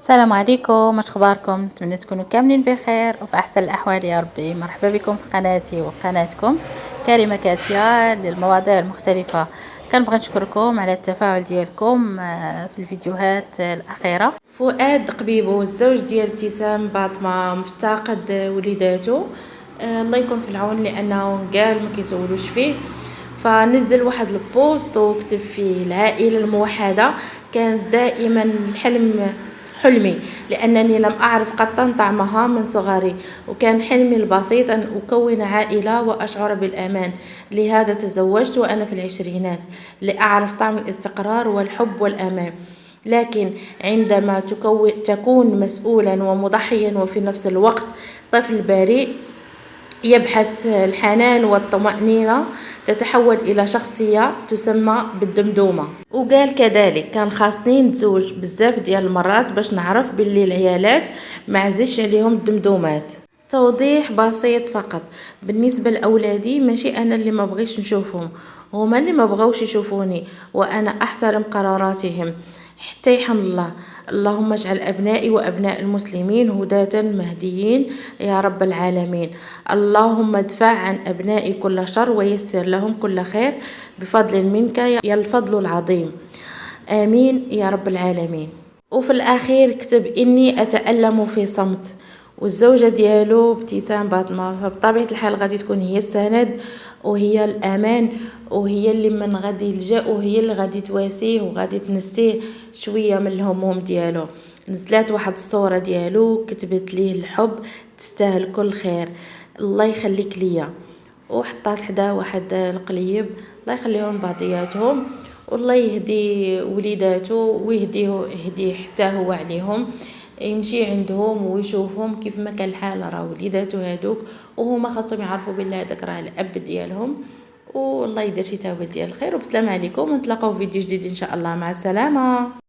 السلام عليكم، اش اخباركم؟ نتمنى تكونوا كاملين بخير وفي احسن الاحوال يا ربي. مرحبا بكم في قناتي وقناتكم كريمه كاتيا للمواضيع المختلفه. كنبغي نشكركم على التفاعل ديالكم في الفيديوهات الاخيره. فؤاد قبيبو الزوج ديال ابتسام بعد ما مفتقد وليداته، الله يكون في العون لانه قال ما كيسولوش فيه، فنزل واحد البوست وكتب فيه: العائله الموحده كانت دائما حلمي لأنني لم أعرف قطا طعمها من صغري، وكان حلمي البسيط أن أكون عائلة وأشعر بالأمان. لهذا تزوجت وأنا في العشرينات لأعرف طعم الاستقرار والحب والأمان. لكن عندما تكون مسؤولا ومضحيا وفي نفس الوقت طفل بريء يبحث الحنان والطمأنينة، تتحول إلى شخصية تسمى بالدمدومة. وقال كذلك: كان خاصني نتزوج بزاف ديال المرات باش نعرف باللي العيالات معزش عليهم الدمدومات. توضيح بسيط فقط: بالنسبة لأولادي ماشي أنا اللي ما بغيش نشوفهم، هما اللي ما بغوش يشوفوني، وأنا أحترم قراراتهم حتى يحن الله. اللهم اجعل أبنائي وأبناء المسلمين هداة مهديين يا رب العالمين. اللهم ادفع عن أبنائي كل شر ويسر لهم كل خير بفضل منك يا الفضل العظيم، آمين يا رب العالمين. وفي الأخير كتب: إني أتألم في صمت. والزوجة ديالو ابتسام باطمة، فبطبيعة الحال غادي تكون هي السند وهي الأمان وهي اللي من غادي يلجأ وهي اللي غادي تواسيه وغادي تنسيه شوية من الهموم ديالو. نزلات واحد الصورة ديالو كتبت ليه: الحب تستاهل كل خير، الله يخليك ليا. وحطات حدا واحد القليب، الله يخليهم بعضياتهم والله يهدي وليداته ويهديه حتى هو عليهم، يمشي عندهم ويشوفهم كيف ما كان الحال. راه وليداته هادوك وهما خاصهم يعرفوا بالله هذاك راه الاب ديالهم، والله يدير شي توبه ديال الخير. وبسلام عليكم، ونتلاقاو في فيديو جديد ان شاء الله. مع السلامه.